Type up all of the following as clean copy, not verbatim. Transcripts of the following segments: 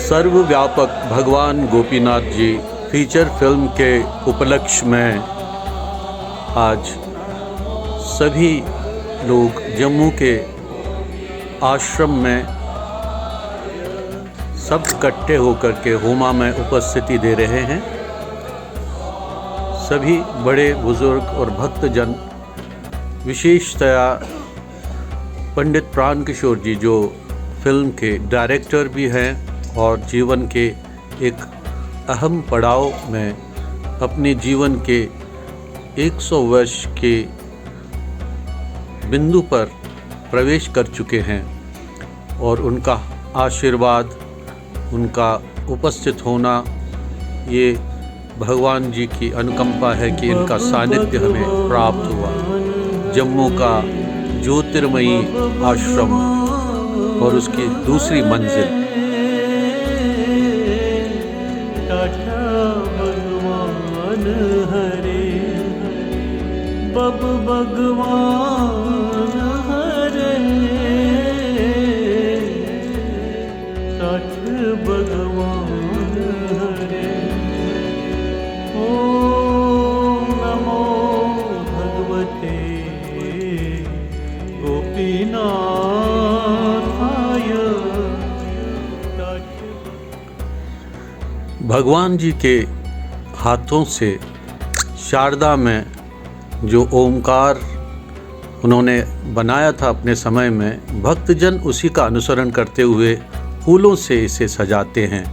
सर्वव्यापक भगवान Gopinath ji feature film के उपलक्ष्य में आज सभी लोग जम्मू के आश्रम में सब इकट्ठे होकर के होमा में उपस्थिति दे रहे हैं। सभी बड़े बुजुर्ग और भक्तजन, विशेषतया पंडित प्राण किशोर जी जो फिल्म के डायरेक्टर भी हैं और जीवन के एक अहम पड़ाव में अपने जीवन के 100 वर्ष के बिंदु पर प्रवेश कर चुके हैं और उनका आशीर्वाद, उनका उपस्थित होना, ये भगवान जी की अनुकंपा है कि इनका सानिध्य हमें प्राप्त हुआ। जम्मू का ज्योतिर्मयी आश्रम और उसकी दूसरी मंजिल। भगवान हरे बब भगवान हरे सठ भगवान हरे। ओम नमो भगवते गोपीनाथाय। भगवान जी के हाथों से शारदा में जो ओमकार उन्होंने बनाया था अपने समय में, भक्तजन उसी का अनुसरण करते हुए फूलों से इसे सजाते हैं।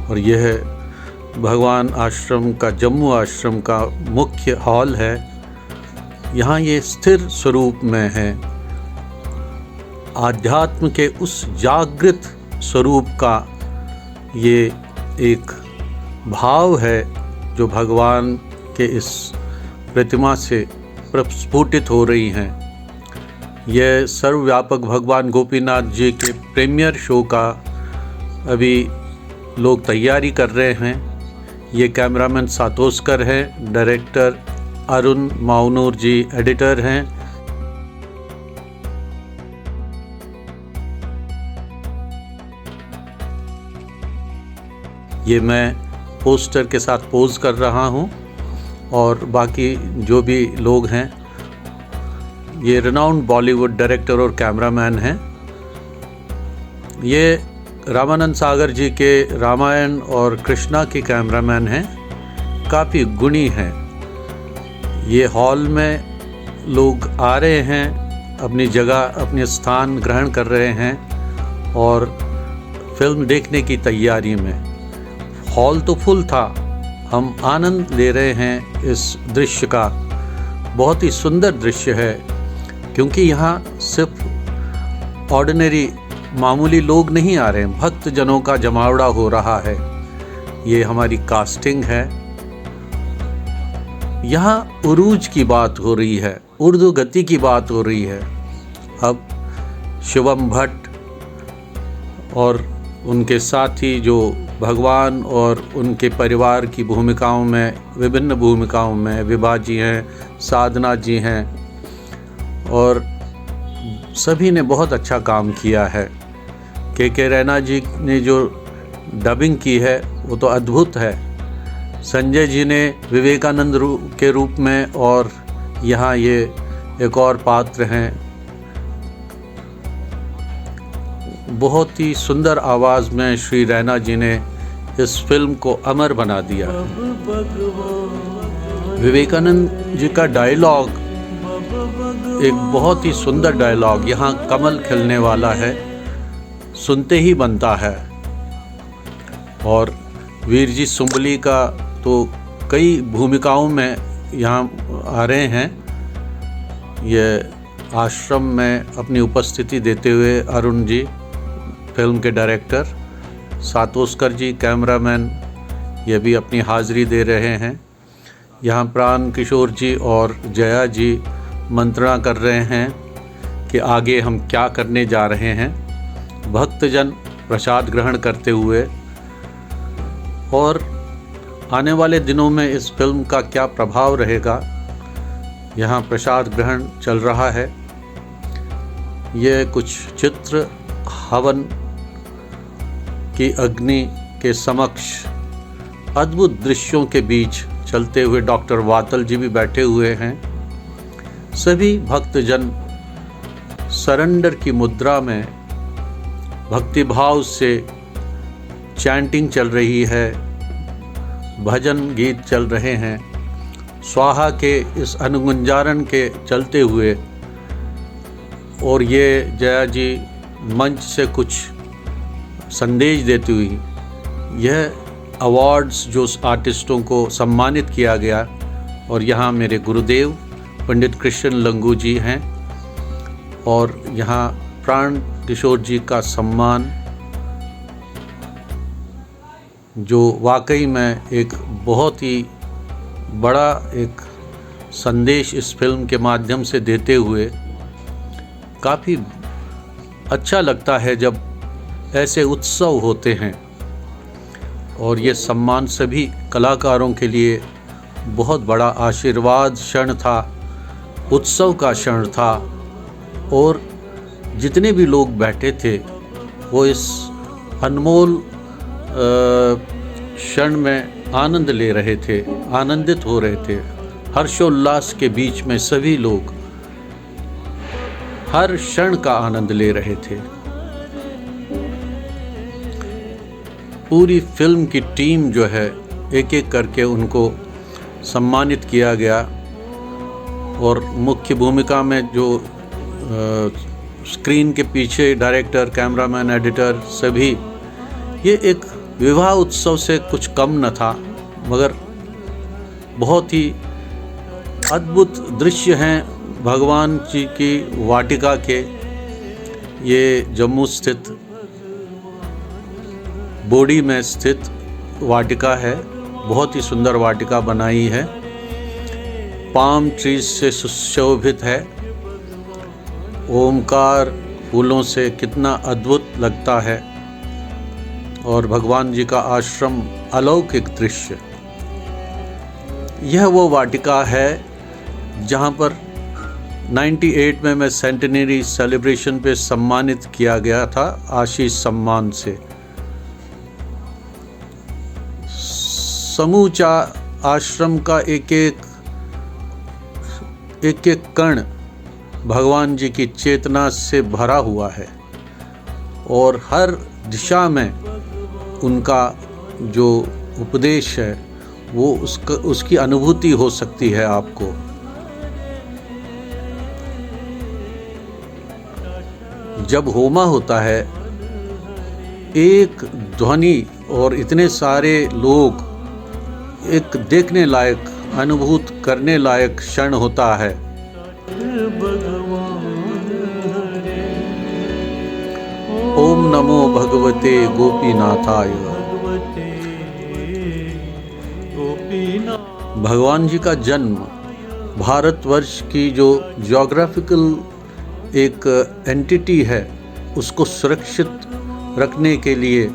और यह भगवान आश्रम का, जम्मू आश्रम का मुख्य हॉल है। यहाँ ये स्थिर स्वरूप में है। आध्यात्म के उस जागृत स्वरूप का ये एक भाव है जो भगवान के इस प्रतिमा से प्रस्फुटित हो रही हैं। यह सर्वव्यापक भगवान गोपीनाथ जी के प्रीमियर शो का अभी लोग तैयारी कर रहे हैं। ये कैमरामैन सातोस्कर हैं, डायरेक्टर अरुण माउनूर जी एडिटर हैं। ये मैं पोस्टर के साथ पोज कर रहा हूँ और बाकी जो भी लोग हैं, ये रिनाउंड बॉलीवुड डायरेक्टर और कैमरामैन हैं। ये रामानंद सागर जी के रामायण और कृष्णा के कैमरामैन हैं, काफ़ी गुणी हैं। ये हॉल में लोग आ रहे हैं, अपनी जगह, अपने स्थान ग्रहण कर रहे हैं और फिल्म देखने की तैयारी में। हॉल तो फुल था, हम आनंद ले रहे हैं इस दृश्य का। बहुत ही सुंदर दृश्य है क्योंकि यहाँ सिर्फ ऑर्डिनरी मामूली लोग नहीं आ रहे हैं, भक्तजनों का जमावड़ा हो रहा है। ये हमारी कास्टिंग है। यहाँ उरूज की बात हो रही है, उर्दू गति की बात हो रही है। अब शिवम भट्ट और उनके साथी जो भगवान और उनके परिवार की भूमिकाओं में, विभिन्न भूमिकाओं में विभा जी हैं, साधना जी हैं और सभी ने बहुत अच्छा काम किया है। के रैना जी ने जो डबिंग की है वो तो अद्भुत है। संजय जी ने विवेकानंद के रूप में, और यहाँ ये एक और पात्र हैं। बहुत ही सुंदर आवाज़ में श्री रैना जी ने इस फिल्म को अमर बना दिया। विवेकानंद जी का डायलॉग एक बहुत ही सुंदर डायलॉग, यहाँ कमल खिलने वाला है, सुनते ही बनता है। और वीर जी सुंबली का तो कई भूमिकाओं में यहाँ आ रहे हैं। ये आश्रम में अपनी उपस्थिति देते हुए अरुण जी फिल्म के डायरेक्टर, सातोस्कर जी कैमरामैन, ये भी अपनी हाज़िरी दे रहे हैं। यहाँ प्राण किशोर जी और जया जी मंत्रणा कर रहे हैं कि आगे हम क्या करने जा रहे हैं। भक्तजन प्रसाद ग्रहण करते हुए, और आने वाले दिनों में इस फिल्म का क्या प्रभाव रहेगा, यहाँ प्रसाद ग्रहण चल रहा है। ये कुछ चित्र हवन की अग्नि के समक्ष अद्भुत दृश्यों के बीच चलते हुए डॉक्टर वातल जी भी बैठे हुए हैं। सभी भक्तजन सरेंडर की मुद्रा में भक्तिभाव से चैंटिंग चल रही है, भजन गीत चल रहे हैं। स्वाहा के इस अनुगुंजारण के चलते हुए और ये जया जी मंच से कुछ संदेश देती हुई यह अवार्ड्स जो आर्टिस्टों को सम्मानित किया गया। और यहाँ मेरे गुरुदेव पंडित कृष्ण लंगू जी हैं और यहाँ प्राण किशोर जी का सम्मान, जो वाकई में एक बहुत ही बड़ा एक संदेश इस फिल्म के माध्यम से देते हुए काफ़ी अच्छा लगता है जब ऐसे उत्सव होते हैं। और ये सम्मान सभी कलाकारों के लिए बहुत बड़ा आशीर्वाद क्षण था, उत्सव का क्षण था। और जितने भी लोग बैठे थे वो इस अनमोल क्षण में आनंद ले रहे थे, आनंदित हो रहे थे। हर्षोल्लास के बीच में सभी लोग हर क्षण का आनंद ले रहे थे। पूरी फिल्म की टीम जो है एक एक करके उनको सम्मानित किया गया। और मुख्य भूमिका में जो स्क्रीन के पीछे डायरेक्टर, कैमरामैन, एडिटर सभी, ये एक विवाह उत्सव से कुछ कम न था, मगर बहुत ही अद्भुत दृश्य हैं भगवान जी की वाटिका के। ये जम्मू स्थित बोडी में स्थित वाटिका है, बहुत ही सुंदर वाटिका बनाई है, पाम ट्रीज से सुशोभित है। ओमकार फूलों से कितना अद्भुत लगता है और भगवान जी का आश्रम, अलौकिक दृश्य। यह वो वाटिका है जहाँ पर 98 में मैं सेंटेनरी सेलिब्रेशन पे सम्मानित किया गया था आशीष सम्मान से। समूचा आश्रम का एक एक कण भगवान जी की चेतना से भरा हुआ है और हर दिशा में उनका जो उपदेश है वो उसकी अनुभूति हो सकती है आपको। जब होमा होता है, एक ध्वनि और इतने सारे लोग, एक देखने लायक, अनुभूत करने लायक क्षण होता है। ओम नमो भगवते गोपीनाथाय। भगवान जी का जन्म भारतवर्ष की जो ज्योग्राफिकल एक एंटिटी है उसको सुरक्षित रखने के लिए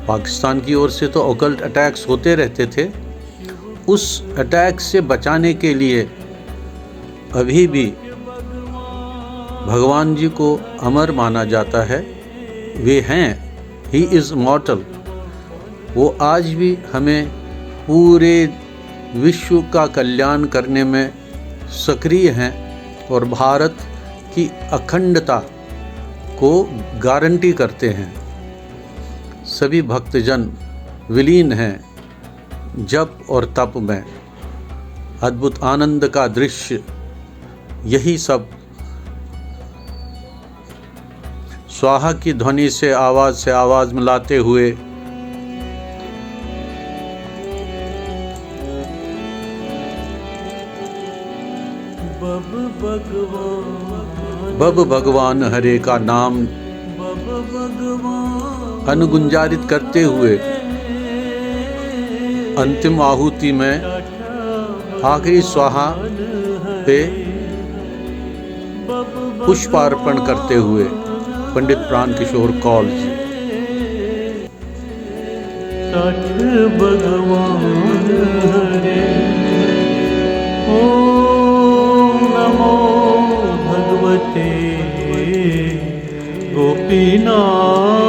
पाकिस्तान की ओर से तो ऑकल्ट अटैक्स होते रहते थे, उस अटैक से बचाने के लिए अभी भी भगवान जी को अमर माना जाता है। वे हैं, ही इज़ मॉर्टल। वो आज भी हमें पूरे विश्व का कल्याण करने में सक्रिय हैं और भारत की अखंडता को गारंटी करते हैं। सभी भक्तजन विलीन हैं जप और तप में। अद्भुत आनंद का दृश्य यही सब स्वाहा की ध्वनि से आवाज़ मिलाते हुए बब भगवान हरे का नाम अनुगुंजारित करते हुए अंतिम आहुति में आखिरी स्वाहा पे पुष्पार्पण करते हुए पंडित प्राण किशोर कौल जी। भगवान हरे। ओम नमो भगवते गोपीनाथ।